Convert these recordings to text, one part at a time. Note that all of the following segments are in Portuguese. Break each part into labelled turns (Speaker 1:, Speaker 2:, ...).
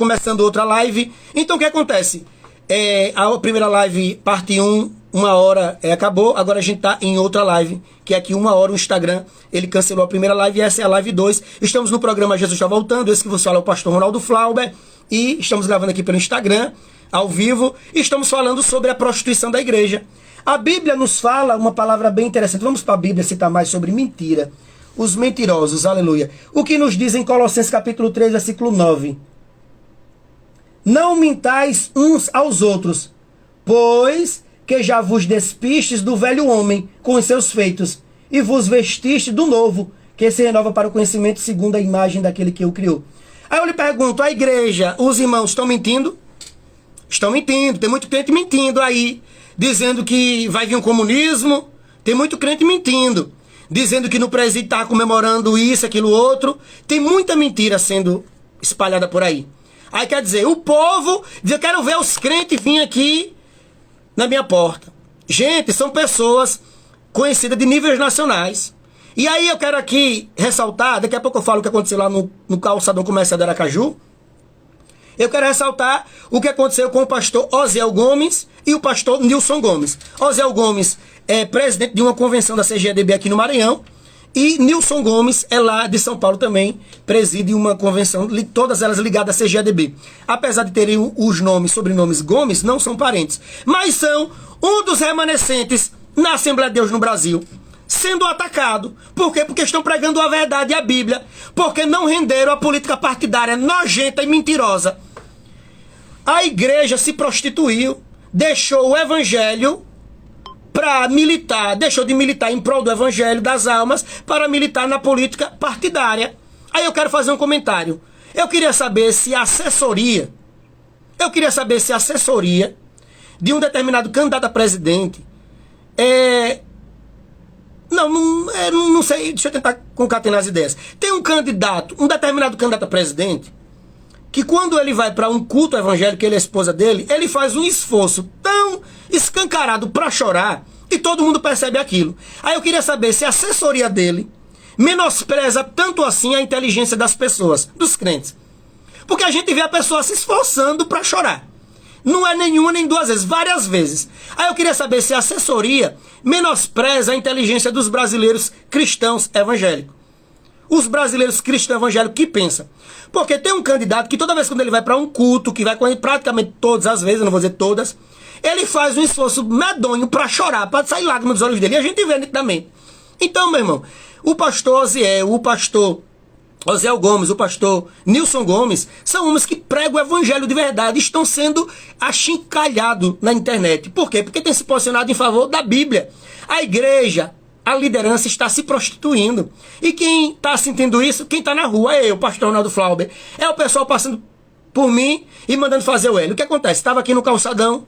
Speaker 1: começando outra live. Então o que acontece? A primeira live, parte 1, 1 hora, acabou. Agora a gente tá em outra live, que é aqui 1 hora o Instagram. Ele cancelou a primeira live e essa é a live 2. Estamos no programa Jesus Está Voltando. Esse que você fala é o pastor Ronaldo Flauber. E estamos gravando aqui pelo Instagram, ao vivo. E estamos falando sobre a prostituição da igreja. A Bíblia nos fala uma palavra bem interessante. Vamos para a Bíblia citar mais sobre mentira. Os mentirosos, aleluia. O que nos diz em Colossenses capítulo 3, versículo 9. Não mintais uns aos outros, pois que já vos despistes do velho homem com os seus feitos, e vos vestiste do novo, que se renova para o conhecimento segundo a imagem daquele que o criou. Aí eu lhe pergunto, a igreja, os irmãos estão mentindo? Estão mentindo, tem muito crente mentindo aí, dizendo que vai vir um comunismo, tem muito crente mentindo, dizendo que no presídio está comemorando isso, aquilo, outro, tem muita mentira sendo espalhada por aí. Aí quer dizer, o povo diz, eu quero ver os crentes vir aqui na minha porta. Gente, são pessoas conhecidas de níveis nacionais. E aí eu quero aqui ressaltar, daqui a pouco eu falo o que aconteceu lá no calçadão comercial de Aracaju. Eu quero ressaltar o que aconteceu com o pastor Osiel Gomes e o pastor Nilson Gomes. Osiel Gomes é presidente de uma convenção da CGADB aqui no Maranhão. E Nilson Gomes é lá de São Paulo também, preside uma convenção, todas elas ligadas à CGADB. Apesar de terem os nomes, sobrenomes Gomes, não são parentes. Mas são um dos remanescentes na Assembleia de Deus no Brasil, sendo atacado. Por quê? Porque estão pregando a verdade e a Bíblia. Porque não renderam a política partidária nojenta e mentirosa. A igreja se prostituiu, deixou o evangelho para militar, deixou de militar em prol do evangelho das almas para militar na política partidária. Aí eu quero fazer um comentário. Eu queria saber se a assessoria de um determinado candidato a presidente não sei, deixa eu tentar concatenar as ideias. Tem um determinado candidato a presidente, que quando ele vai para um culto evangélico, ele é a esposa dele, ele faz um esforço tão escancarado para chorar, e todo mundo percebe aquilo. Aí eu queria saber se a assessoria dele menospreza tanto assim a inteligência das pessoas, dos crentes. Porque a gente vê a pessoa se esforçando para chorar. Não é nenhuma nem duas vezes, várias vezes. Aí eu queria saber se a assessoria menospreza a inteligência dos brasileiros cristãos evangélicos. Os brasileiros cristãos evangélicos que pensam. Porque tem um candidato que toda vez que ele vai para um culto, que vai com ele praticamente todas as vezes, eu não vou dizer todas, ele faz um esforço medonho para chorar, para sair lágrimas dos olhos dele. E a gente vê nitidamente. Então, meu irmão, o pastor Osiel, o pastor Osiel Gomes, o pastor Nilson Gomes, são homens que pregam o evangelho de verdade, estão sendo achincalhados na internet. Por quê? Porque tem se posicionado em favor da Bíblia. A igreja, a liderança está se prostituindo. E quem está sentindo isso, quem está na rua, é eu, pastor Ronaldo Flauber. É o pessoal passando por mim e mandando fazer o L. O que acontece? Estava aqui no calçadão,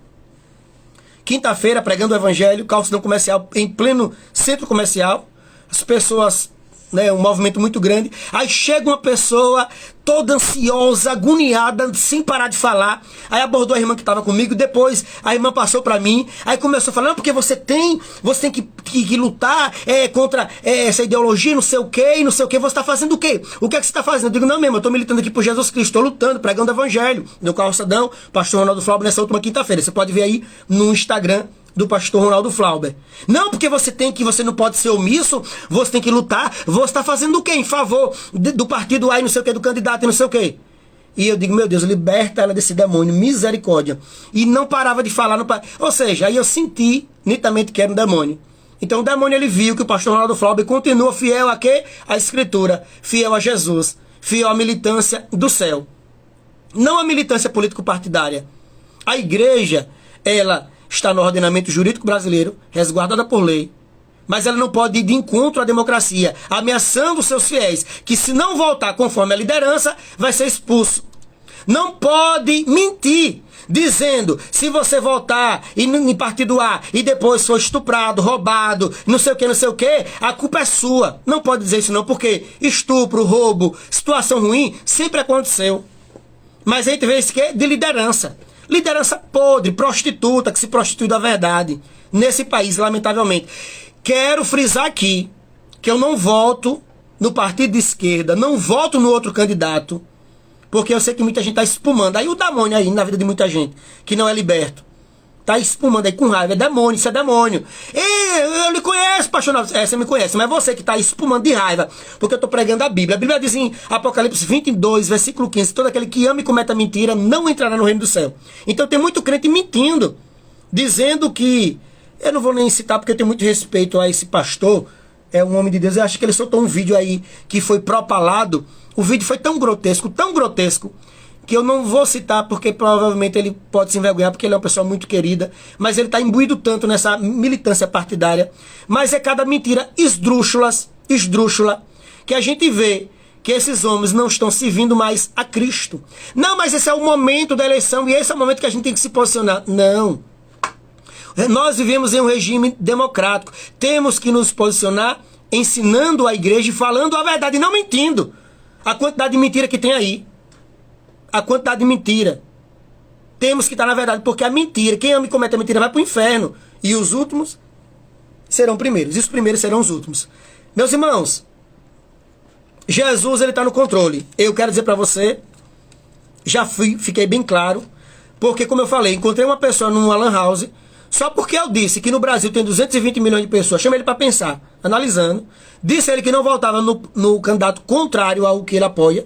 Speaker 1: quinta-feira, pregando o evangelho, calçadão comercial, em pleno centro comercial. As pessoas, um movimento muito grande. Aí chega uma pessoa toda ansiosa, agoniada, sem parar de falar. Aí abordou a irmã que estava comigo. Depois a irmã passou para mim. Aí começou a falar, não, porque você tem que lutar contra essa ideologia, não sei o que, não sei o que. Você está fazendo o quê? O que é que você está fazendo? Eu digo, não mesmo, eu estou militando aqui por Jesus Cristo, estou lutando, pregando o evangelho. No calçadão, pastor Ronaldo Flauber, nessa última quinta-feira. Você pode ver aí no Instagram do pastor Ronaldo Flauber. Não, porque você não pode ser omisso, você tem que lutar, você está fazendo o quê? Em favor do partido A e não sei o que, do candidato e não sei o que. E eu digo, meu Deus, liberta ela desse demônio, misericórdia. E não parava de falar, ou seja, aí eu senti nitidamente que era um demônio. Então o demônio, ele viu que o pastor Ronaldo Flauber continua fiel a quê? A Escritura, fiel a Jesus, fiel à militância do céu. Não a militância político-partidária. A igreja, ela está no ordenamento jurídico brasileiro, resguardada por lei, mas ela não pode ir de encontro à democracia, ameaçando os seus fiéis, que se não voltar conforme a liderança, vai ser expulso. Não pode mentir, dizendo, se você voltar em partido A e depois for estuprado, roubado, não sei o que, a culpa é sua. Não pode dizer isso não, porque estupro, roubo, situação ruim, sempre aconteceu. Mas a gente vê isso que é de liderança. Liderança podre, prostituta, que se prostitui da verdade. Nesse país, lamentavelmente. Quero frisar aqui que eu não voto no partido de esquerda, não voto no outro candidato, Porque eu sei que muita gente está espumando. Aí o demônio aí na vida de muita gente, que não é liberto. Tá espumando aí com raiva. É demônio, isso é demônio. Eu lhe conheço, pastor. Você me conhece, mas é você que está espumando de raiva. Porque eu estou pregando a Bíblia. A Bíblia diz em Apocalipse 22, versículo 15: todo aquele que ama e cometa mentira não entrará no reino do céu. Então tem muito crente mentindo, dizendo que... Eu não vou nem citar porque eu tenho muito respeito a esse pastor. É um homem de Deus. Eu acho que ele soltou um vídeo aí que foi propalado. O vídeo foi tão grotesco, que eu não vou citar porque provavelmente ele pode se envergonhar, porque ele é uma pessoa muito querida, mas ele está imbuído tanto nessa militância partidária. Mas é cada mentira esdrúxula, que a gente vê que esses homens não estão servindo mais a Cristo. Não, mas esse é o momento da eleição e esse é o momento que a gente tem que se posicionar. Não. Nós vivemos em um regime democrático. Temos que nos posicionar ensinando a igreja e falando a verdade, e não mentindo. A quantidade de mentira que tem aí. A quantidade de mentira. Temos que estar na verdade, porque a mentira, quem ama e comete a mentira vai para o inferno. E os últimos serão primeiros. E os primeiros serão os últimos. Meus irmãos, Jesus, ele está no controle. Eu quero dizer para você, fiquei bem claro, porque como eu falei, encontrei uma pessoa numa lan house, só porque eu disse que no Brasil tem 220 milhões de pessoas, chamei ele para pensar, analisando, disse ele que não voltava no candidato contrário ao que ele apoia.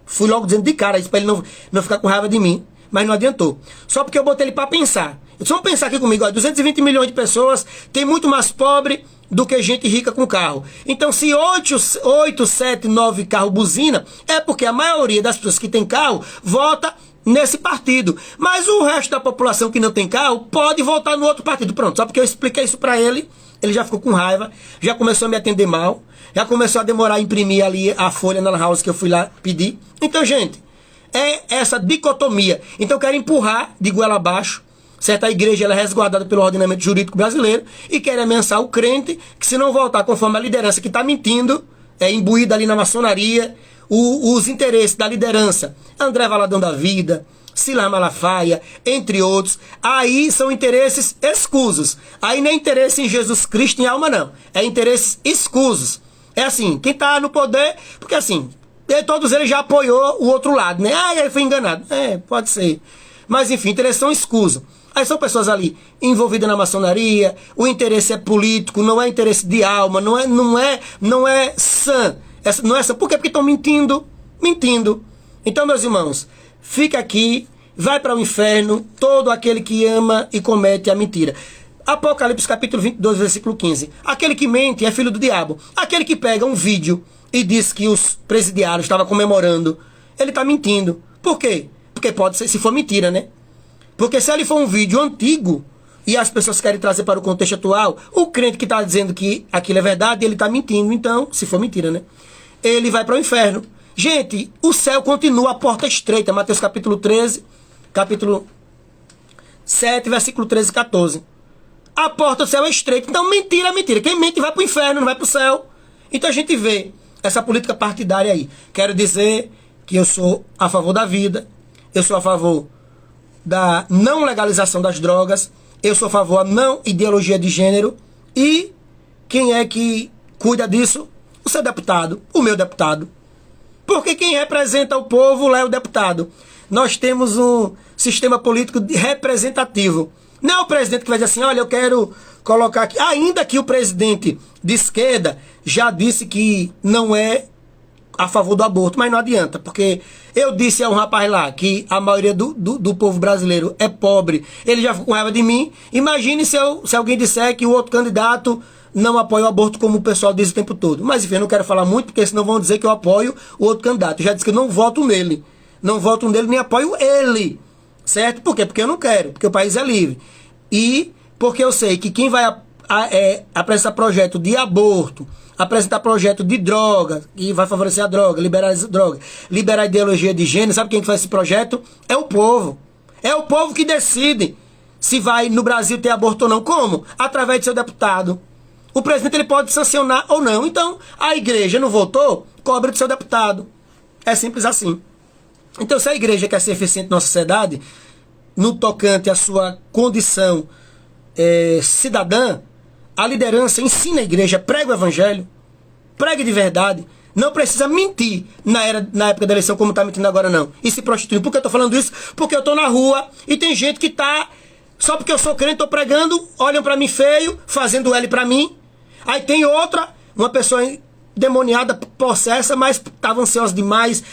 Speaker 1: Fui logo dizendo de cara isso para ele não ficar com raiva de mim, mas não adiantou. Só porque eu botei ele para pensar. Vamos pensar aqui comigo, ó, 220 milhões de pessoas, tem muito mais pobre do que gente rica com carro. Então se 8, 7, 9 carros buzina, é porque a maioria das pessoas que tem carro vota nesse partido. Mas o resto da população que não tem carro pode votar no outro partido. Pronto, só porque eu expliquei isso para ele, ele já ficou com raiva, já começou a me atender mal, já começou a demorar a imprimir ali a folha na house que eu fui lá pedir. Então, gente, é essa dicotomia. Então eu quero empurrar de goela abaixo, certa igreja ela é resguardada pelo ordenamento jurídico brasileiro e quer ameaçar o crente que se não voltar conforme a liderança que está mentindo, é imbuída ali na maçonaria, os interesses da liderança, André Valadão da Vida, Silas Malafaia, entre outros, aí são interesses escusos. Aí não é interesse em Jesus Cristo em alma, não. É interesses escusos. É assim, quem está no poder, porque assim, todos eles já apoiou o outro lado, né? Ah, ele foi enganado. É, pode ser. Mas enfim, interesses são escusos. Aí são pessoas ali envolvidas na maçonaria, o interesse é político, não é interesse de alma, não é sã. Não é sã. Por quê? Porque estão mentindo. Então, meus irmãos, fica aqui, vai para o inferno todo aquele que ama e comete a mentira. Apocalipse capítulo 22, versículo 15. Aquele que mente é filho do diabo. Aquele que pega um vídeo e diz que os presidiários estavam comemorando, ele está mentindo. Por quê? Porque pode ser, se for mentira, né? Porque se ele for um vídeo antigo e as pessoas querem trazer para o contexto atual, o crente que está dizendo que aquilo é verdade, ele está mentindo. Então, se for mentira, né? Ele vai para o inferno. Gente, o céu continua a porta estreita. Mateus capítulo 13, capítulo 7, versículo 13 e 14. A porta do céu é estreita. Então, mentira. Quem mente vai para o inferno, não vai para o céu. Então, a gente vê essa política partidária aí. Quero dizer que eu sou a favor da vida. Eu sou a favor da não legalização das drogas. Eu sou a favor da não ideologia de gênero. E quem é que cuida disso? O seu deputado, o meu deputado. Porque quem representa o povo lá é o deputado. Nós temos um sistema político representativo. Não é o presidente que vai dizer assim, olha, eu quero colocar aqui. Ainda que o presidente de esquerda já disse que não é a favor do aborto, mas não adianta, porque eu disse a um rapaz lá que a maioria do povo brasileiro é pobre, ele já ficou com raiva de mim. Imagine se alguém disser que o outro candidato não apoia o aborto como o pessoal diz o tempo todo. Mas enfim, eu não quero falar muito, porque senão vão dizer que eu apoio o outro candidato. Eu já disse que eu não voto nele. Não voto nele, nem apoio ele. Certo? Por quê? Porque eu não quero, porque o país é livre. E porque eu sei que quem vai apresentar projeto de aborto, apresentar projeto de droga, e vai favorecer a droga, liberar a droga, liberar a ideologia de gênero, sabe quem que faz esse projeto? É o povo. É o povo que decide se vai no Brasil ter aborto ou não. Como? Através de seu deputado. O presidente ele pode sancionar ou não. Então, a igreja não votou, cobra do seu deputado. É simples assim. Então, se a igreja quer ser eficiente na sociedade, no tocante à sua condição cidadã, a liderança ensina a igreja, prega o evangelho, pregue de verdade, Não precisa mentir na época da eleição como está mentindo agora, não. E se prostituindo. Por que eu estou falando isso? Porque eu estou na rua e tem gente que está... Só porque eu sou crente, estou pregando, olham para mim feio, fazendo L para mim. Aí tem outra, uma pessoa demoniada, possessa, mas estava ansiosa demais,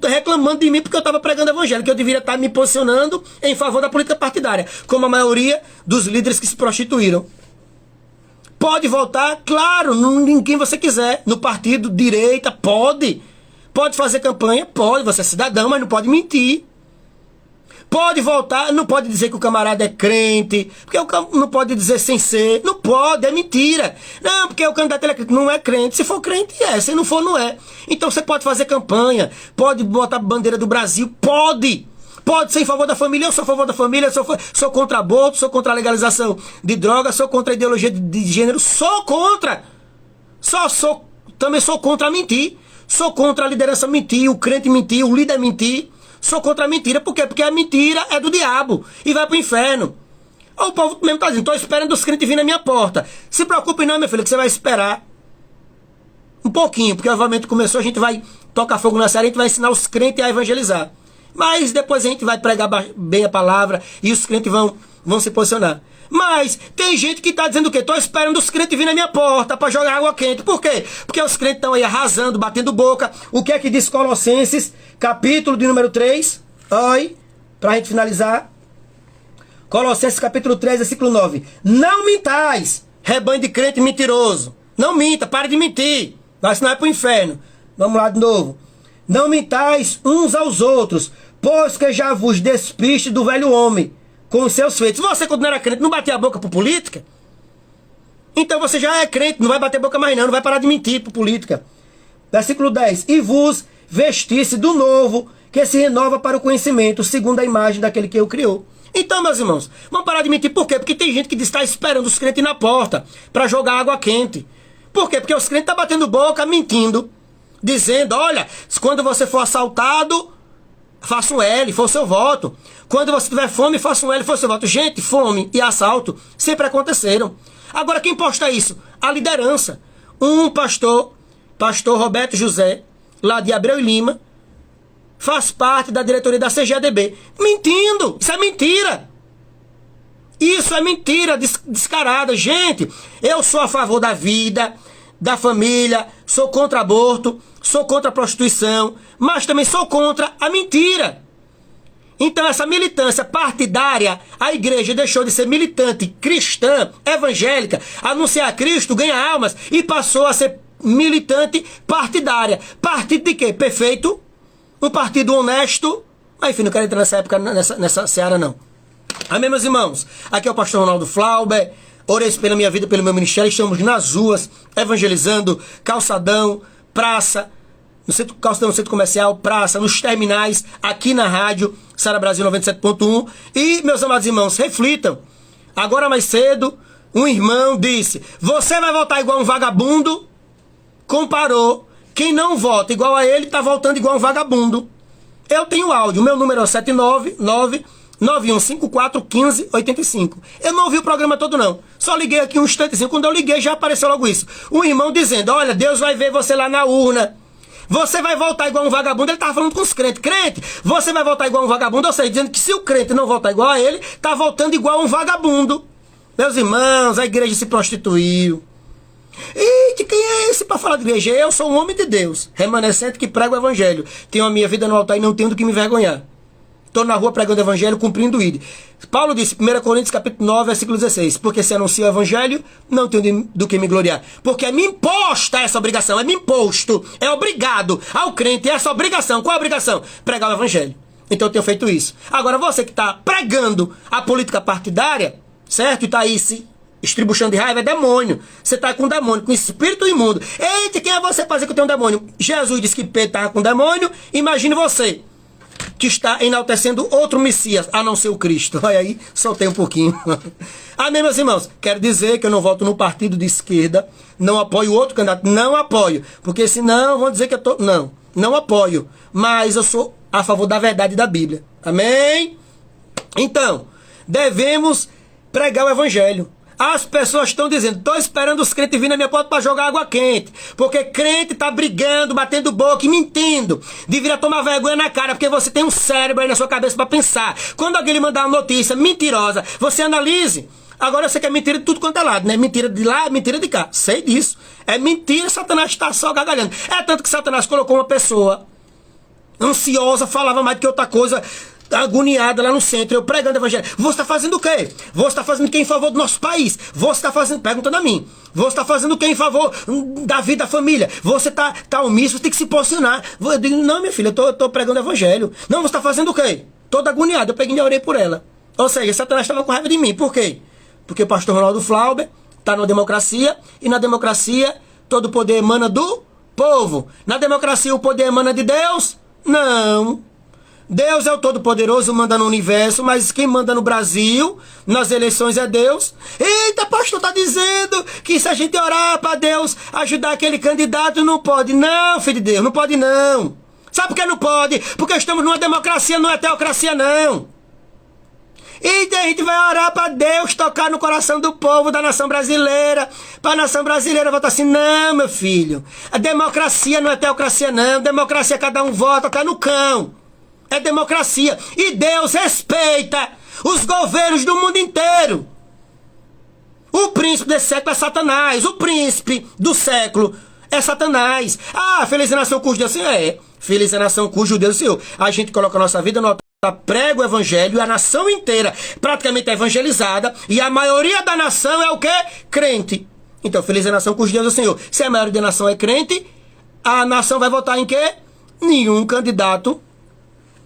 Speaker 1: reclamando de mim porque eu estava pregando evangelho, que eu deveria estar me posicionando em favor da política partidária, como a maioria dos líderes que se prostituíram. Pode votar, claro, em quem você quiser, no partido, direita, pode. Pode fazer campanha, pode, você é cidadão, mas não pode mentir. Pode votar, não pode dizer que o camarada é crente, porque não pode dizer sem ser, não pode, é mentira. Não, porque o candidato ele é crente, não é crente, se for crente é, se não for não é. Então você pode fazer campanha, pode botar a bandeira do Brasil, pode ser em favor da família, eu sou a favor da família, sou contra aborto, sou contra a legalização de drogas, sou contra a ideologia de gênero, sou contra. Também sou contra mentir, sou contra a liderança mentir, o crente mentir, o líder mentir. Sou contra a mentira. Por quê? Porque a mentira é do diabo e vai pro inferno. O povo mesmo tá dizendo, estou esperando os crentes vir na minha porta. Se preocupe não, meu filho, que você vai esperar um pouquinho, porque obviamente começou, a gente vai tocar fogo na série, a gente vai ensinar os crentes a evangelizar. Mas depois a gente vai pregar bem a palavra e os crentes vão se posicionar. Mas tem gente que está dizendo o quê? Estou esperando os crentes vir na minha porta para jogar água quente. Por quê? Porque os crentes estão aí arrasando, batendo boca. O que é que diz Colossenses, capítulo de número 3? Oi, para a gente finalizar. Colossenses capítulo 3, versículo 9. Não mintais, rebanho de crente mentiroso. Não minta, pare de mentir. Mas senão é para o inferno. Vamos lá de novo. Não mintais uns aos outros, pois que já vos despiste do velho homem com os seus feitos. Você, quando não era crente, não batia a boca por política? Então você já é crente, não vai bater a boca mais não vai parar de mentir por política. Versículo 10. E vos vestisse do novo, que se renova para o conhecimento, segundo a imagem daquele que o criou. Então, meus irmãos, vamos parar de mentir. Por quê? Porque tem gente que está esperando os crentes na porta para jogar água quente. Por quê? Porque os crentes estão batendo boca, mentindo, dizendo, olha, quando você for assaltado, faça um L, for o seu voto. Quando você tiver fome, faça um L, for o seu voto. Gente, fome e assalto sempre aconteceram. Agora, quem posta isso? A liderança. Um pastor Roberto José, lá de Abreu e Lima, faz parte da diretoria da CGADB. Mentindo! Isso é mentira! Isso é mentira descarada. Gente, eu sou a favor da vida, da família, sou contra aborto, sou contra a prostituição, mas também sou contra a mentira. Então essa militância partidária, a igreja deixou de ser militante cristã, evangélica, anunciar Cristo, ganhar almas, e passou a ser militante partidária. Partido de quê? Perfeito? Um partido honesto? Mas enfim, não quero entrar nessa época, nessa seara não. Amém, meus irmãos? Aqui é o pastor Ronaldo Flauber. Orei pela minha vida, pelo meu ministério. Estamos nas ruas, evangelizando, calçadão, praça, no centro, calçadão, no centro comercial, praça, nos terminais, aqui na rádio, Sara Brasil 97.1. E, meus amados irmãos, reflitam. Agora mais cedo, um irmão disse, você vai votar igual um vagabundo? Comparou. Quem não vota igual a ele, está votando igual um vagabundo. Eu tenho áudio, meu número é 799-9154-1585. Eu não ouvi o programa todo não, só liguei aqui um instantezinho. Quando eu liguei já apareceu logo isso. Um irmão dizendo, olha, Deus vai ver você lá na urna, você vai votar igual um vagabundo. Ele estava falando com os crentes, crente, você vai votar igual um vagabundo, ou seja, dizendo que se o crente não votar igual a ele, está votando igual um vagabundo. Meus irmãos, a igreja se prostituiu. E de quem é esse para falar de igreja? Eu sou um homem de Deus, remanescente que prega o evangelho, tenho a minha vida no altar e não tenho do que me envergonhar. Estou na rua pregando o evangelho, cumprindo o ID. Paulo disse, 1 Coríntios capítulo 9, versículo 16, porque se anuncia o evangelho, não tenho do que me gloriar. Porque é me imposta essa obrigação, é me imposto, é obrigado ao crente essa obrigação. Qual a obrigação? Pregar o evangelho. Então eu tenho feito isso. Agora você que está pregando a política partidária, certo? E está aí se estribuchando de raiva, é demônio. Você está com demônio, com espírito imundo. Eita, quem é você para dizer que eu tenho um demônio? Jesus disse que Pedro estava com demônio, imagine você que está enaltecendo outro Messias, a não ser o Cristo. Olha aí, soltei um pouquinho. Amém, meus irmãos? Quero dizer que eu não voto no partido de esquerda, não apoio outro candidato, não apoio, porque senão vão dizer que eu tô... Não apoio, mas eu sou a favor da verdade da Bíblia. Amém? Então, devemos pregar o evangelho. As pessoas estão dizendo, estou esperando os crentes virem na minha porta para jogar água quente. Porque crente está brigando, batendo boca e mentindo. Deveria tomar vergonha na cara, porque você tem um cérebro aí na sua cabeça para pensar. Quando alguém lhe mandar uma notícia mentirosa, você analise. Agora eu sei que é mentira de tudo quanto é lado, né? Mentira de lá, mentira de cá. Sei disso. É mentira, Satanás está só gargalhando. É tanto que Satanás colocou uma pessoa ansiosa, falava mais do que outra coisa, agoniada lá no centro, eu pregando o evangelho. Você está fazendo o quê? Você está fazendo o quê em favor do nosso país? Você está fazendo, perguntando a mim, você está fazendo o quê em favor da vida da família? Você está omisso, você tem que se posicionar. Eu digo, não, minha filha, eu estou pregando o evangelho. Não, você está fazendo o quê? Toda agoniada, eu peguei e orei por ela. Ou seja, Satanás estava com raiva de mim. Por quê? Porque o pastor Ronaldo Flauber está na democracia, e na democracia todo o poder emana do povo. Na democracia o poder emana de Deus? Não. Deus é o Todo-Poderoso, manda no universo, mas quem manda no Brasil, nas eleições, é Deus. Eita, pastor, tá dizendo que se a gente orar para Deus ajudar aquele candidato, não pode. Não, filho de Deus, não pode não. Sabe por que não pode? Porque estamos numa democracia, não é teocracia não. E a gente vai orar para Deus tocar no coração do povo da nação brasileira, para a nação brasileira votar assim. Não, meu filho, a democracia não é teocracia não. Democracia cada um vota, tá no cão. É democracia. E Deus respeita os governos do mundo inteiro. O príncipe desse século é Satanás. O príncipe do século é Satanás. Ah, feliz é a nação cujo Deus é o Senhor. É, feliz é a nação cujo Deus é o Senhor. A gente coloca a nossa vida no altar, prega o evangelho, e a nação inteira praticamente é evangelizada, e a maioria da nação é o quê? Crente. Então, feliz é a nação cujo Deus é o Senhor. Se a maioria da nação é crente, a nação vai votar em quê? Nenhum candidato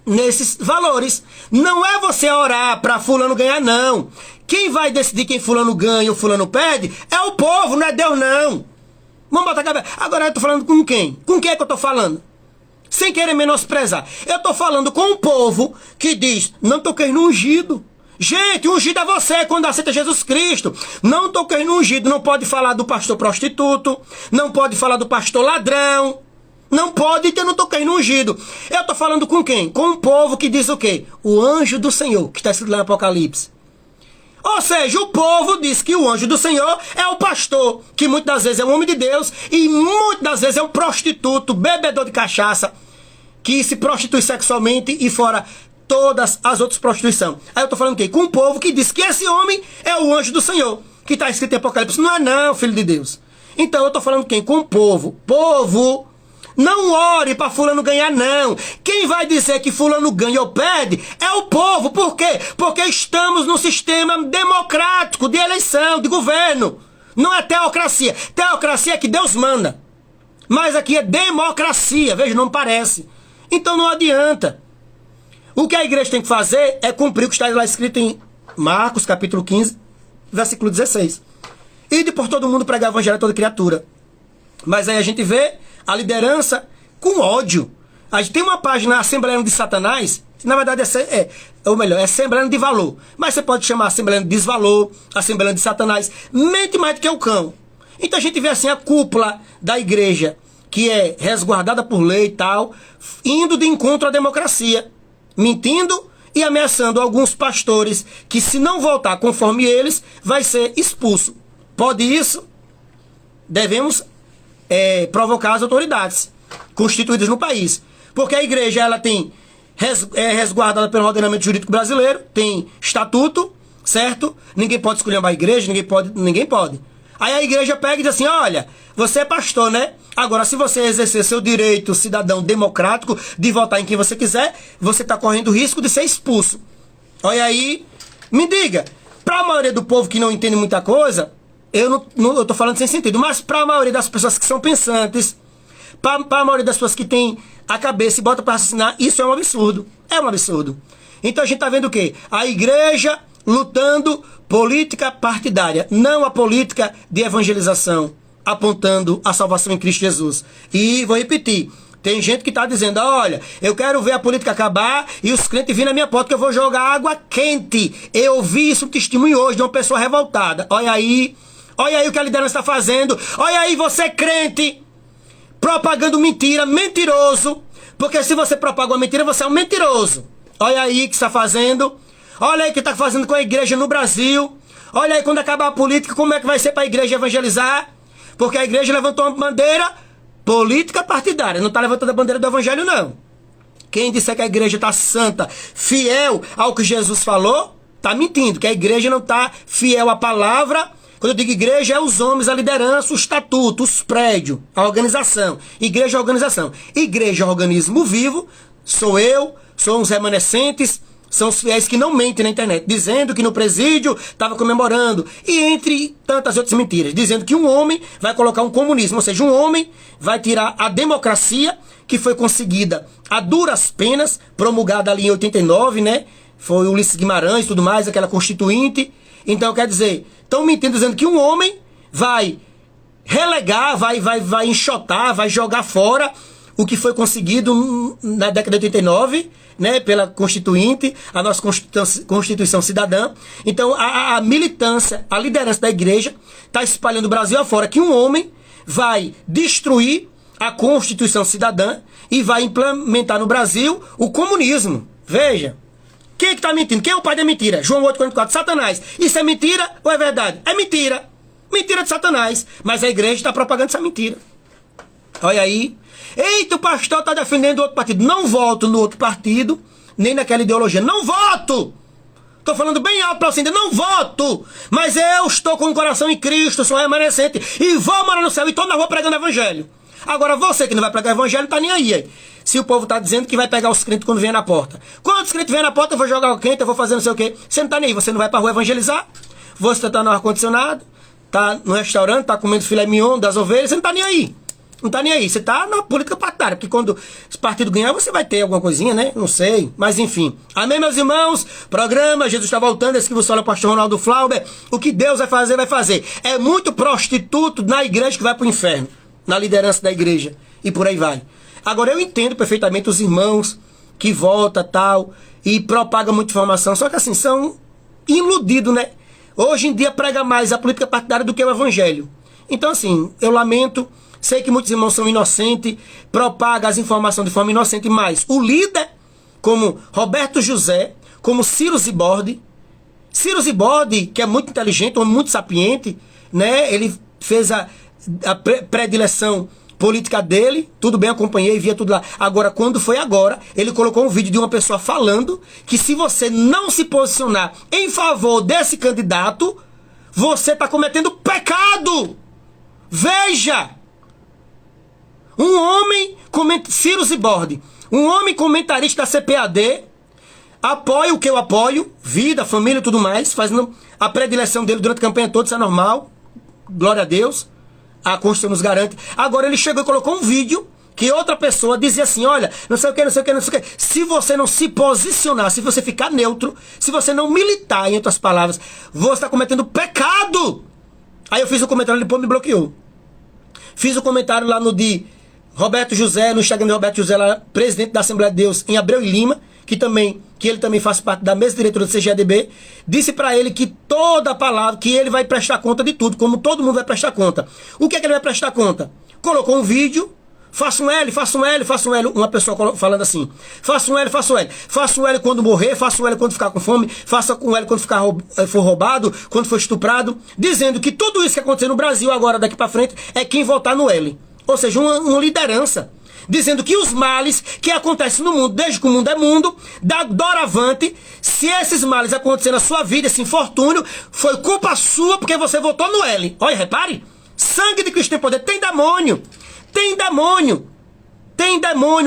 Speaker 1: nesses valores. Não é você orar para fulano ganhar, não. Quem vai decidir quem fulano ganha ou fulano perde é o povo, não é Deus, não. Vamos botar a cabeça. Agora eu tô falando com quem? Com quem é que eu tô falando? Sem querer menosprezar. Eu tô falando com o povo que diz, não toquei no ungido. Gente, ungido é você quando aceita Jesus Cristo. Não toquei no ungido. Não pode falar do pastor prostituto. Não pode falar do pastor ladrão. Não pode ter, não toquei no ungido. Eu tô falando com quem? Com o povo que diz o quê? O anjo do Senhor, que está escrito lá no Apocalipse. Ou seja, o povo diz que o anjo do Senhor é o pastor, que muitas das vezes é um homem de Deus, e muitas das vezes é um prostituto, bebedor de cachaça, que se prostitui sexualmente e fora todas as outras prostituições. Aí eu tô falando o quê? Com o povo que diz que esse homem é o anjo do Senhor, que está escrito em Apocalipse. Não é não, filho de Deus. Então eu tô falando quem? Com o povo. Povo. Não ore para fulano ganhar, não. Quem vai dizer que fulano ganha ou perde é o povo. Por quê? Porque estamos num sistema democrático de eleição, de governo. Não é teocracia. Teocracia é que Deus manda. Mas aqui é democracia. Veja, não parece. Então não adianta. O que a igreja tem que fazer é cumprir o que está lá escrito em Marcos, capítulo 15, versículo 16. Ide por todo mundo pregar o evangelho a toda criatura. Mas aí a gente vê a liderança com ódio. A gente tem uma página, Assembleia de Satanás, na verdade ou melhor, é Assembleia de Valor. Mas você pode chamar Assembleia de Desvalor, Assembleia de Satanás. Mente mais do que o cão. Então a gente vê assim a cúpula da igreja, que é resguardada por lei e tal, indo de encontro à democracia, mentindo e ameaçando alguns pastores que, se não voltar conforme eles, vai ser expulso. Pode isso? Devemos provocar as autoridades constituídas no país. Porque a igreja ela é resguardada pelo ordenamento jurídico brasileiro, tem estatuto, certo? Ninguém pode esculhambar a igreja, ninguém pode. Aí a igreja pega e diz assim, olha, você é pastor, né? Agora, se você exercer seu direito cidadão democrático de votar em quem você quiser, você está correndo o risco de ser expulso. Olha aí, me diga, para a maioria do povo que não entende muita coisa, eu tô falando sem sentido, mas para a maioria das pessoas que são pensantes, para a maioria das pessoas que tem a cabeça e bota para raciocinar, isso é um absurdo. É um absurdo. Então a gente tá vendo o quê? A igreja lutando política partidária, não a política de evangelização, apontando a salvação em Cristo Jesus. E vou repetir, tem gente que está dizendo, olha, eu quero ver a política acabar e os crentes virem na minha porta que eu vou jogar água quente. Eu ouvi isso, um testemunho hoje de uma pessoa revoltada. Olha aí o que a liderança está fazendo. Olha aí você crente, propagando mentira, mentiroso. Porque se você propaga uma mentira, você é um mentiroso. Olha aí o que está fazendo. Olha aí o que está fazendo com a igreja no Brasil. Olha aí, quando acabar a política, como é que vai ser para a igreja evangelizar? Porque a igreja levantou uma bandeira política partidária, não está levantando a bandeira do evangelho, não. Quem disser que a igreja está santa, fiel ao que Jesus falou, está mentindo, que a igreja não está fiel à palavra. Quando eu digo igreja, é os homens, a liderança, o estatuto, os prédios, a organização. Igreja é organização. Igreja é organismo vivo, sou eu, são os remanescentes, são os fiéis que não mentem na internet, dizendo que no presídio estava comemorando, e entre tantas outras mentiras, dizendo que um homem vai colocar um comunismo, ou seja, um homem vai tirar a democracia, que foi conseguida a duras penas, promulgada ali em 89, né? Foi o Ulisses Guimarães e tudo mais, aquela constituinte. Então, quer dizer, estão mentindo dizendo que um homem vai relegar, vai enxotar, vai jogar fora o que foi conseguido na década de 89, né, pela Constituinte, a nossa Constituição Cidadã. Então, a militância, a liderança da igreja está espalhando o Brasil afora que um homem vai destruir a Constituição Cidadã e vai implementar no Brasil o comunismo. Veja. Quem é que está mentindo? Quem é o pai da mentira? João 8,44, Satanás. Isso é mentira ou é verdade? É mentira. Mentira de Satanás. Mas a igreja está propagando essa mentira. Olha aí. Eita, o pastor está defendendo outro partido. Não voto no outro partido, nem naquela ideologia. Não voto! Estou falando bem alto para você ainda. Não voto! Mas eu estou com o coração em Cristo, sou remanescente e vou morar no céu e estou na rua pregando evangelho. Agora você que não vai pregar evangelho, não está nem aí. Se o povo está dizendo que vai pegar os crentes quando vier na porta. Quando os crentes vêm na porta, eu vou jogar o crente, eu vou fazer não sei o quê. Você não está nem aí, você não vai para a rua evangelizar. Você está no ar-condicionado, está no restaurante, está comendo filé mignon das ovelhas, você não está nem aí. Não está nem aí, você está na política partidária, porque quando esse partido ganhar, você vai ter alguma coisinha, né? Não sei, mas enfim. Amém, meus irmãos? Programa, Jesus está voltando, esse que você olha o pastor Ronaldo Flauber. O que Deus vai fazer, vai fazer. É muito prostituto na igreja que vai para o inferno, na liderança da igreja, e por aí vai. Agora, eu entendo perfeitamente os irmãos que votam tal, e propagam muita informação, só que assim, são iludidos, né? Hoje em dia prega mais a política partidária do que o evangelho. Então assim, eu lamento, sei que muitos irmãos são inocentes, propagam as informações de forma inocente, mas o líder, como Roberto José, como Ciro Zibordi, que é muito inteligente, um homem muito sapiente, né? Ele fez a predileção política dele, tudo bem, acompanhei, via tudo lá. Agora, quando foi agora, ele colocou um vídeo de uma pessoa falando que se você não se posicionar em favor desse candidato, você está cometendo pecado. Veja! Um homem, Ciro Zibordi, um homem comentarista da CPAD, apoia o que eu apoio, vida, família e tudo mais, fazendo a predileção dele durante a campanha toda, isso é normal, glória a Deus. A Constituição nos garante. Agora ele chegou e colocou um vídeo que outra pessoa dizia assim, olha, não sei o que, não sei o que, não sei o que. Se você não se posicionar, se você ficar neutro, se você não militar, em outras palavras, você está cometendo pecado. Aí eu fiz o comentário, ele depois me bloqueou. Fiz o comentário lá no de Roberto José, no Instagram de Roberto José, lá, presidente da Assembleia de Deus, em Abreu e Lima, que ele também faz parte da mesa diretora do CGADB, disse para ele que toda a palavra, que ele vai prestar conta de tudo, como todo mundo vai prestar conta. O que é que ele vai prestar conta? Colocou um vídeo, faça um L, uma pessoa falando assim, faça um L, faça um L quando morrer, faça um L quando ficar com fome, faça um L quando for roubado, quando for estuprado, dizendo que tudo isso que aconteceu no Brasil agora, daqui para frente, é quem votar no L. Ou seja, uma liderança. Dizendo que os males que acontecem no mundo, desde que o mundo é mundo, da doravante, se esses males acontecerem na sua vida, esse infortúnio, foi culpa sua porque você votou no L. Olha, repare, sangue de Cristo tem poder. Tem demônio,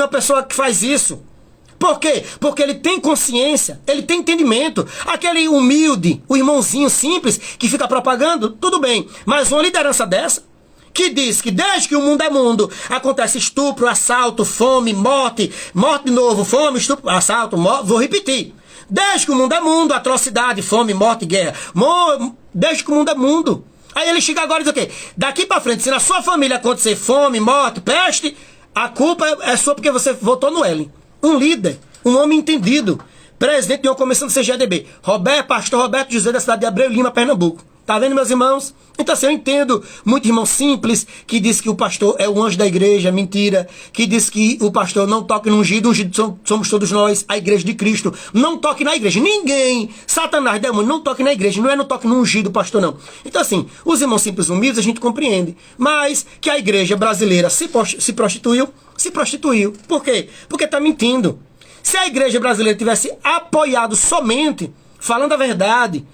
Speaker 1: a pessoa que faz isso. Por quê? Porque ele tem consciência, ele tem entendimento. Aquele humilde, o irmãozinho simples, que fica propagando, tudo bem. Mas uma liderança dessa, que diz que desde que o mundo é mundo, acontece estupro, assalto, fome, morte de novo, fome, estupro, assalto, morte, vou repetir. Desde que o mundo é mundo, atrocidade, fome, morte, guerra. Desde que o mundo é mundo. Aí ele chega agora e diz o quê? Daqui pra frente, se na sua família acontecer fome, morte, peste, a culpa é sua porque você votou no L. Um líder, um homem entendido, presidente de uma comissão do CGADB, pastor Roberto José, da cidade de Abreu e Lima, Pernambuco. Tá vendo, meus irmãos? Então assim, eu entendo muito irmão simples que diz que o pastor é o anjo da igreja, mentira. Que diz que o pastor não toque no ungido, somos todos nós, a igreja de Cristo. Não toque na igreja, ninguém, Satanás, demônio, não toque na igreja, não toque no ungido, pastor, não. Então assim, os irmãos simples humildes a gente compreende, mas que a igreja brasileira se prostituiu. Por quê? Porque tá mentindo. Se a igreja brasileira tivesse apoiado somente, falando a verdade,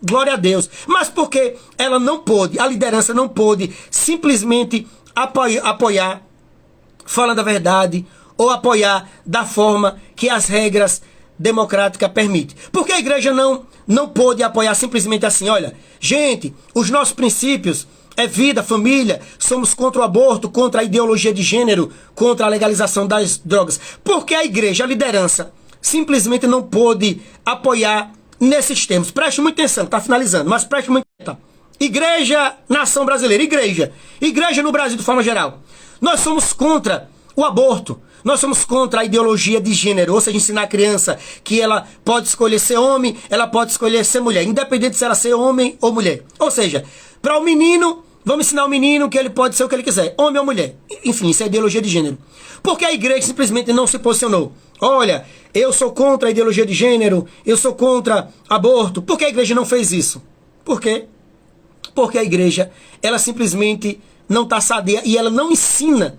Speaker 1: glória a Deus. Mas porque ela não pôde, a liderança não pôde simplesmente apoiar, falando a verdade, ou apoiar da forma que as regras democráticas permitem. Porque a igreja não pôde apoiar simplesmente assim, olha, gente, os nossos princípios é vida, família, somos contra o aborto, contra a ideologia de gênero, contra a legalização das drogas. Porque a igreja, a liderança, simplesmente não pôde apoiar nesses termos. Preste muita atenção, está finalizando, mas preste muita atenção. Igreja, nação brasileira, igreja no Brasil de forma geral. Nós somos contra o aborto, nós somos contra a ideologia de gênero, ou seja, ensinar a criança que ela pode escolher ser homem, ela pode escolher ser mulher, independente se ela ser homem ou mulher. Ou seja, para o menino, vamos ensinar o menino que ele pode ser o que ele quiser, homem ou mulher. Enfim, isso é ideologia de gênero. Porque a igreja simplesmente não se posicionou. Olha, eu sou contra a ideologia de gênero, eu sou contra aborto. Por que a igreja não fez isso? Por quê? Porque a igreja, ela simplesmente não está sadia e ela não ensina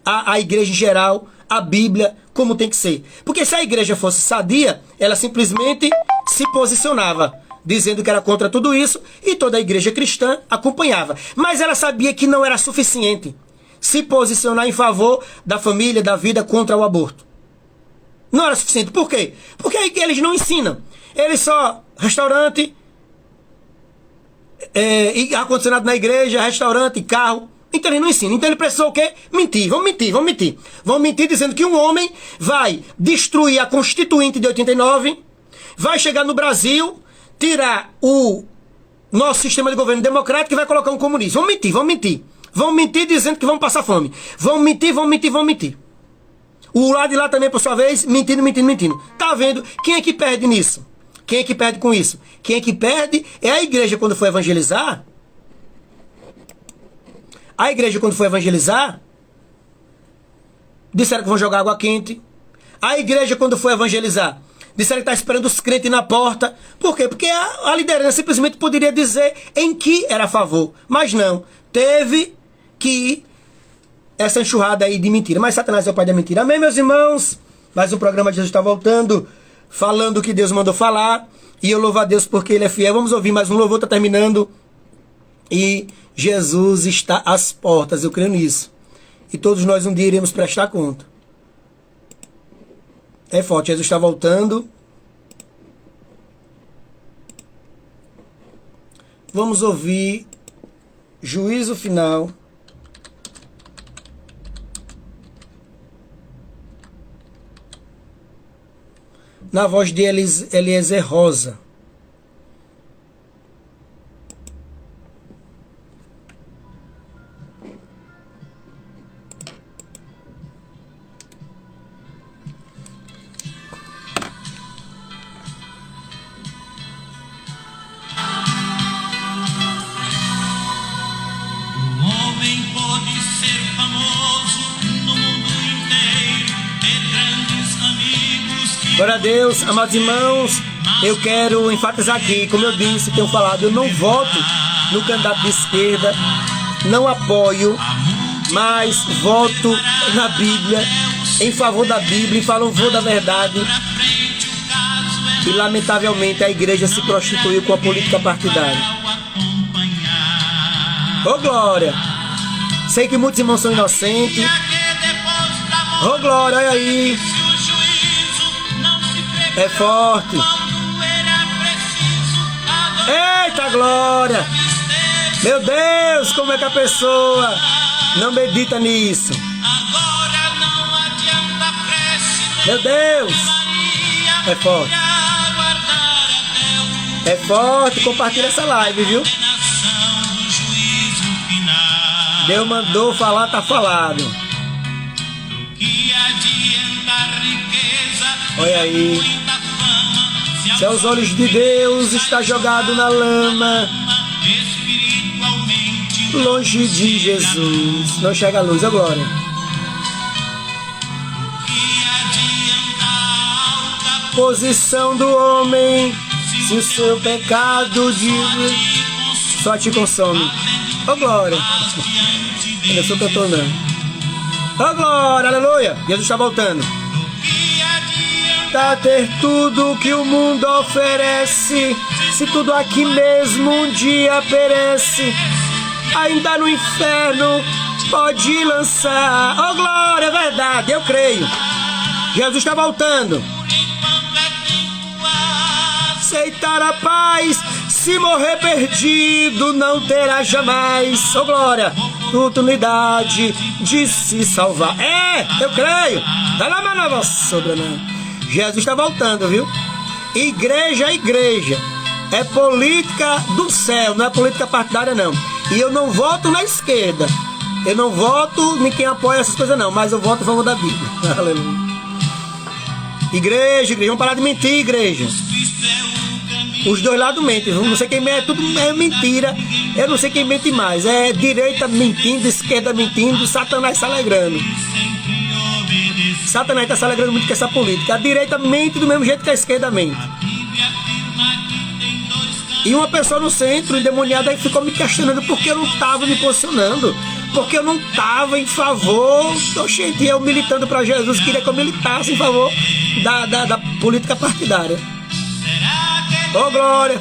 Speaker 1: a igreja em geral, a Bíblia, como tem que ser. Porque se a igreja fosse sadia, ela simplesmente se posicionava, dizendo que era contra tudo isso, e toda a igreja cristã acompanhava. Mas ela sabia que não era suficiente se posicionar em favor da família, da vida, contra o aborto. Não era suficiente. Por quê? Porque eles não ensinam. Eles só, restaurante, e ar-condicionado na igreja, restaurante, carro. Então ele não ensina. Então ele precisou o quê? Mentir. Vamos mentir dizendo que um homem vai destruir a Constituinte de 89, vai chegar no Brasil, tirar o nosso sistema de governo democrático e vai colocar um comunista. Vamos mentir dizendo que vamos passar fome. Vamos mentir. O lado de lá também, por sua vez, mentindo. Tá vendo? Quem é que perde nisso? Quem é que perde com isso? Quem é que perde é a igreja quando for evangelizar. A igreja quando for evangelizar, disseram que vão jogar água quente. A igreja quando for evangelizar, disseram que está esperando os crentes na porta. Por quê? Porque a liderança simplesmente poderia dizer em que era a favor. Mas não. Teve que essa enxurrada aí de mentira. Mas Satanás é o pai da mentira. Amém, meus irmãos? Mais um programa de Jesus está voltando, falando o que Deus mandou falar. E eu louvo a Deus porque Ele é fiel. Vamos ouvir mais um louvor, está terminando. E Jesus está às portas, eu creio nisso. E todos nós um dia iremos prestar conta. É forte, Jesus está voltando. Vamos ouvir Juízo Final. Na voz de Eliezer Rosa. Glória a Deus, amados irmãos, eu quero enfatizar aqui, como eu disse, tenho falado, eu não voto no candidato de esquerda, não apoio, mas voto na Bíblia, em favor da Bíblia, em favor da verdade. E lamentavelmente a igreja se prostituiu com a política partidária. Ô glória! Sei que muitos irmãos são inocentes. Ô glória, olha aí! É forte. Eita glória! Meu Deus, como é que a pessoa não medita nisso? Meu Deus! É forte. É forte, compartilha essa live, viu? Deus mandou falar, tá falado. Olha aí. Se aos olhos de Deus está jogado na lama, longe de Jesus, não chega a luz agora. Posição do homem, se o seu pecado só te consome. Ô glória! Eu sou cantor não. Ô glória, aleluia! Jesus está voltando. Tá ter tudo que o mundo oferece, se tudo aqui mesmo um dia perece, ainda no inferno pode lançar. Ô glória, é verdade, eu creio. Jesus está voltando. Aceitar a paz, se morrer perdido, não terá jamais, ô glória, oportunidade de se salvar. É, eu creio. Tá lá na nova sobra, não. Jesus está voltando, viu? Igreja é igreja. É política do céu, não é política partidária, não. E eu não voto na esquerda. Eu não voto em quem apoia essas coisas, não. Mas eu voto a favor da Bíblia. Aleluia. Igreja, vamos parar de mentir, igreja. Os dois lados mentem, não sei quem mente, tudo é mentira. Eu não sei quem mente mais. É direita mentindo, esquerda mentindo, Satanás se alegrando. Satanás está se alegrando muito com essa política. A direita mente do mesmo jeito que a esquerda mente. E uma pessoa no centro, endemoniada, aí ficou me questionando porque eu não estava me posicionando. Porque eu não estava em favor. Gente, eu militando para Jesus, queria que eu militasse em favor da política partidária. Oh glória!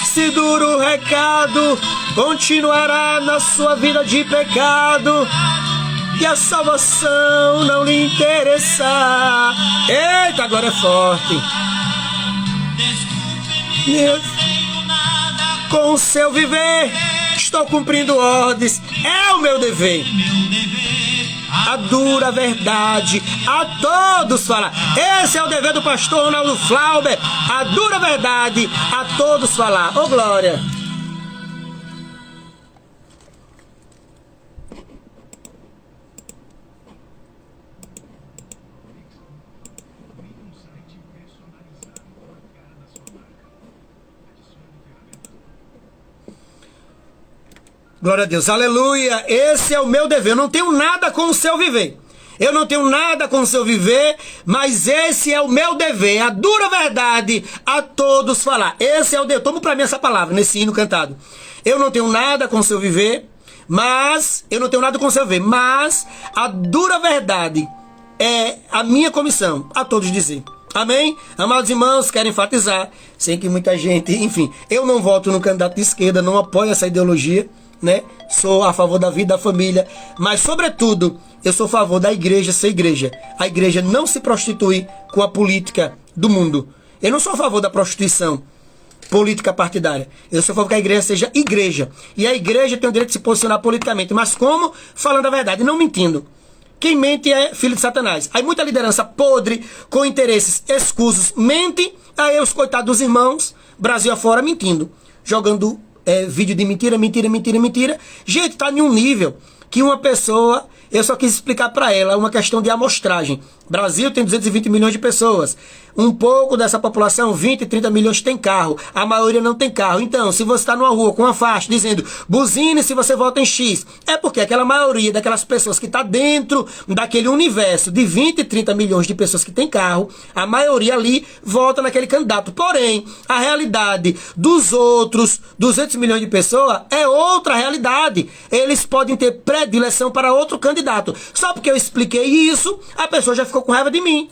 Speaker 1: Se duro o recado, continuará na sua vida de pecado, e a salvação não lhe interessar. Eita, a glória é forte. Com o seu viver, estou cumprindo ordens, é o meu dever. A dura verdade a todos falar. Esse é o dever do pastor Ronaldo Flauber. A dura verdade a todos falar. Ô glória! Glória a Deus, aleluia, esse é o meu dever, eu não tenho nada com o seu viver, eu não tenho nada com o seu viver, mas esse é o meu dever, a dura verdade a todos falar, esse é o dever, toma pra mim essa palavra, nesse hino cantado, eu não tenho nada com o seu viver, mas a dura verdade é a minha comissão, a todos dizer. Amém? Amados irmãos, quero enfatizar, sei que muita gente, enfim, eu não voto no candidato de esquerda, não apoio essa ideologia, né? Sou a favor da vida, da família, mas sobretudo eu sou a favor da igreja ser igreja. A igreja não se prostitui com a política do mundo. Eu não sou a favor da prostituição política partidária. Eu sou a favor que a igreja seja igreja. E a igreja tem o direito de se posicionar politicamente, mas como? Falando a verdade, não mentindo. Quem mente é filho de Satanás. Aí muita liderança podre, com interesses escusos, mente. Aí os coitados dos irmãos, Brasil afora, mentindo. Jogando vídeo de mentira. Gente, tá em um nível que uma pessoa, eu só quis explicar para ela uma questão de amostragem. Brasil tem 220 milhões de pessoas. Um pouco dessa população, 20, 30 milhões tem carro. A maioria não tem carro. Então, se você está numa rua com uma faixa dizendo buzine se você vota em X, é porque aquela maioria daquelas pessoas que está dentro daquele universo de 20, 30 milhões de pessoas que tem carro, a maioria ali vota naquele candidato. Porém, a realidade dos outros 200 milhões de pessoas é outra realidade. Eles podem ter predileção para outro candidato. Só porque eu expliquei isso, a pessoa já ficou com raiva de mim.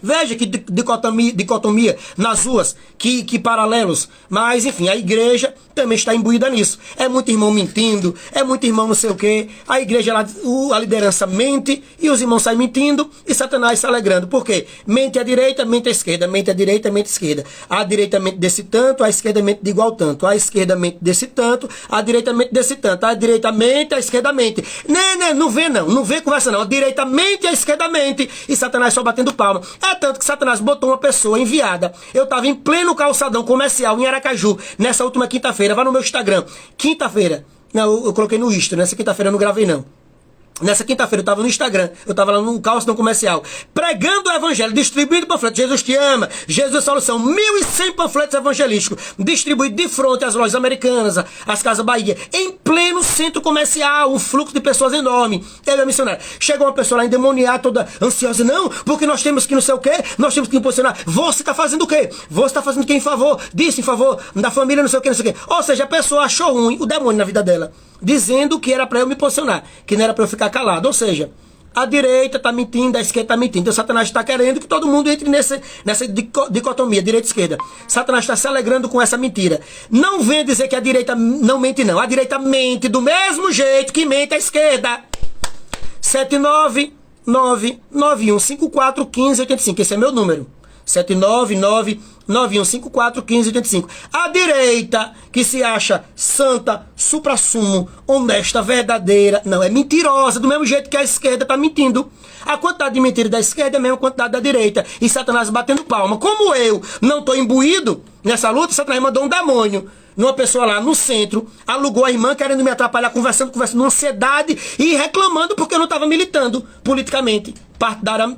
Speaker 1: Veja que dicotomia nas ruas, que paralelos. Mas, enfim, a igreja também está imbuída nisso. É muito irmão mentindo, é muito irmão não sei o quê. A igreja, a liderança mente e os irmãos saem mentindo e Satanás se alegrando. Por quê? Mente à direita, mente à esquerda. Mente à direita, mente à esquerda. A direita mente desse tanto, a esquerda mente de igual tanto. A esquerda mente desse tanto, a direita mente desse tanto. A direita mente, a esquerda mente. Não vê não. Não vê conversa não. A direita mente, a esquerda mente. E Satanás só batendo palma. É tanto que Satanás botou uma pessoa enviada. Eu estava em pleno calçadão comercial em Aracaju, nessa última quinta-feira. Vai no meu Instagram. Quinta-feira. Não, eu coloquei no Insta. Nessa quinta-feira eu não gravei, não. Nessa quinta-feira eu estava no Instagram, eu estava lá no Calçadão Comercial, pregando o evangelho, distribuindo panfletos. Jesus te ama, Jesus é a solução. 1.100 panfletos evangelísticos distribuídos de frente às lojas americanas, às Casas Bahia, em pleno centro comercial, um fluxo de pessoas enorme. Eu, missionário, chegou uma pessoa lá endemoniada, toda ansiosa, não, porque nós temos que não sei o quê, nós temos que impulsionar. Você está fazendo o quê? Você está fazendo o quê em favor disso, em favor da família, não sei o quê, não sei o quê. Ou seja, a pessoa achou ruim o demônio na vida dela, dizendo que era para eu me posicionar, que não era para eu ficar calado. Ou seja, a direita está mentindo, a esquerda está mentindo. Então Satanás está querendo que todo mundo entre nessa dicotomia, direita e esquerda. Satanás está se alegrando com essa mentira. Não venha dizer que a direita não mente, não. A direita mente do mesmo jeito que mente a esquerda. 79991541585. Esse é meu número. 79991541585. A direita, que se acha santa, suprassumo, honesta, verdadeira, não, é mentirosa, do mesmo jeito que a esquerda está mentindo. A quantidade de mentira da esquerda é a mesma quantidade da direita. E Satanás batendo palma. Como eu não estou imbuído nessa luta, Satanás mandou um demônio numa pessoa lá no centro, alugou a irmã querendo me atrapalhar, conversando, numa ansiedade e reclamando porque eu não estava militando politicamente,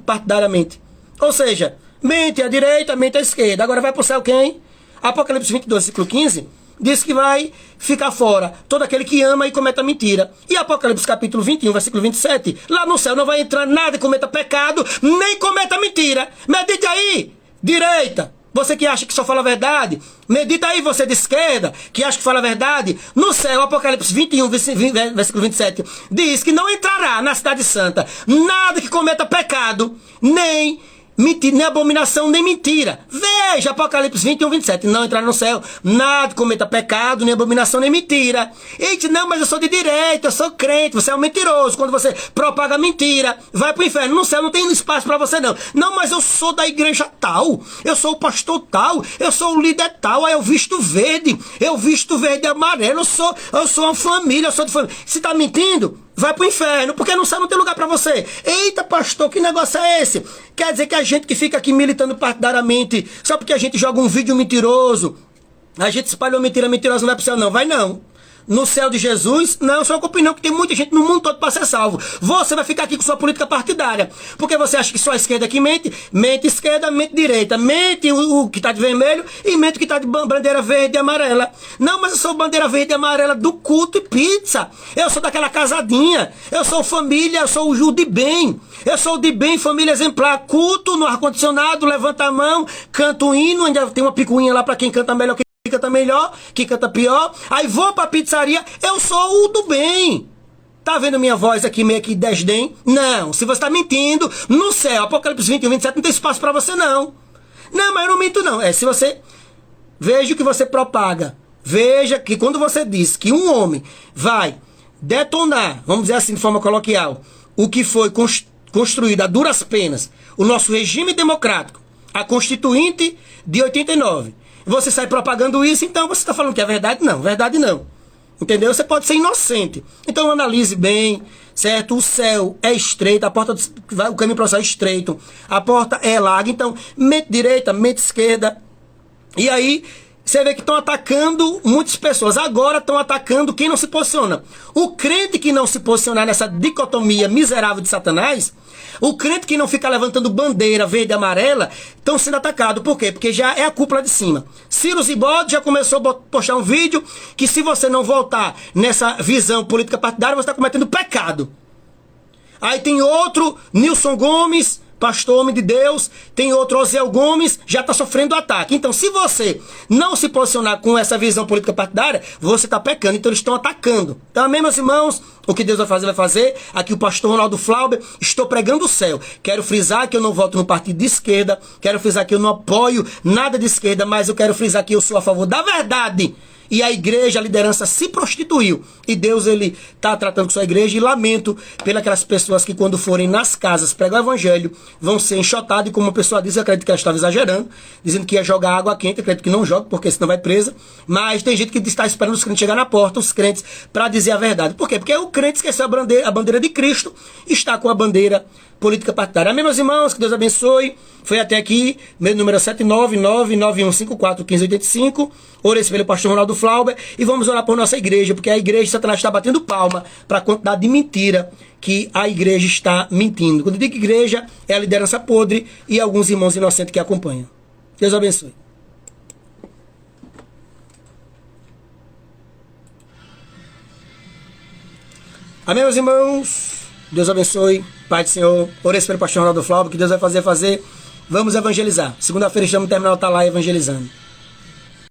Speaker 1: partidariamente. Ou seja, mente a direita, mente a esquerda. Agora vai pro céu quem? Apocalipse 22, versículo 15, diz que vai ficar fora todo aquele que ama e cometa mentira. E Apocalipse capítulo 21, versículo 27, lá no céu não vai entrar nada que cometa pecado, nem cometa mentira. Medite aí, direita, você que acha que só fala a verdade. Medita aí, você de esquerda, que acha que fala a verdade. No céu, Apocalipse 21, versículo 27, diz que não entrará na cidade santa nada que cometa pecado, nem mentira, nem abominação, nem mentira. Veja, Apocalipse 21, 27. Não entrar no céu, nada cometa pecado, nem abominação, nem mentira. Eita, não, mas eu sou de direita, eu sou crente. Você é um mentiroso. Quando você propaga mentira, vai pro inferno. No céu não tem espaço pra você, não. Não, mas eu sou da igreja tal, eu sou o pastor tal, eu sou o líder tal, aí eu visto verde e amarelo, eu sou uma família, eu sou de família. Se tá mentindo, vai pro inferno, porque no céu não tem lugar pra você. Eita, pastor, que negócio é esse? Quer dizer que a gente que fica aqui militando partidariamente, só porque a gente joga um vídeo mentiroso, a gente espalhou mentira mentirosa, não vai pro céu, não. Vai não. No céu de Jesus, não, só com opinião que tem muita gente no mundo todo para ser salvo. Você vai ficar aqui com sua política partidária, porque você acha que só a esquerda que mente, mente esquerda, mente direita, mente o que está de vermelho e mente o que está de bandeira verde e amarela. Não, mas eu sou bandeira verde e amarela do culto e pizza. Eu sou daquela casadinha, eu sou família, eu sou o de bem. Eu sou o de bem, família exemplar, culto no ar-condicionado, levanta a mão, canta um hino, ainda tem uma picuinha lá para quem canta melhor, que canta melhor, que canta pior. Aí vou pra pizzaria, eu sou o do bem. Tá vendo minha voz aqui meio que desdém? Não, se você tá mentindo, no céu, Apocalipse 21, 27, não tem espaço pra você não. Não, mas eu não minto não. Se você... Veja o que você propaga. Veja que quando você diz que um homem vai detonar, vamos dizer assim de forma coloquial, o que foi construído a duras penas, o nosso regime democrático, a Constituinte de 89, você sai propagando isso, então você está falando que é verdade? Não, verdade não. Entendeu? Você pode ser inocente. Então analise bem, certo? O céu é estreito, a porta o caminho para o céu é estreito, a porta é larga, então mente direita, mente esquerda. E aí você vê que estão atacando muitas pessoas. Agora estão atacando quem não se posiciona. O crente que não se posicionar nessa dicotomia miserável de Satanás, o crente que não fica levantando bandeira verde e amarela, estão sendo atacados. Por quê? Porque já é a cúpula de cima. Ciro Zibode já começou a postar um vídeo que se você não voltar nessa visão política partidária, você está cometendo pecado. Aí tem outro, Nilson Gomes, pastor homem de Deus, tem outro, Osiel Gomes, já está sofrendo ataque. Então, se você não se posicionar com essa visão política partidária, você está pecando. Então, eles estão atacando. Então, amém, meus irmãos? O que Deus vai fazer, vai fazer. Aqui o pastor Ronaldo Flauber, estou pregando o céu. Quero frisar que eu não voto no partido de esquerda, quero frisar que eu não apoio nada de esquerda, mas eu quero frisar que eu sou a favor da verdade. E a igreja, a liderança se prostituiu. E Deus, ele está tratando com sua igreja. E lamento pelas pessoas que quando forem nas casas pregar o evangelho, vão ser enxotadas. E como a pessoa diz, eu acredito que ela estava exagerando, dizendo que ia jogar água quente. Eu acredito que não joga, porque senão vai presa. Mas tem gente que está esperando os crentes chegar na porta, os crentes, para dizer a verdade. Por quê? Porque o crente esqueceu a bandeira de Cristo, está com a bandeira política partidária. Amém, meus irmãos? Que Deus abençoe. Foi até aqui, meu número é 79991541585. Orei pelo pastor Ronaldo Flauber e vamos orar por nossa igreja, porque a igreja, Satanás está batendo palma para a quantidade de mentira que a igreja está mentindo. Quando eu digo igreja, é a liderança podre e alguns irmãos inocentes que acompanham. Deus abençoe. Amém, meus irmãos? Deus abençoe. Pai do Senhor. Orei pelo pastor Ronaldo Flauber, que Deus vai fazer. Vamos evangelizar. Segunda-feira estamos no terminal, tá lá evangelizando.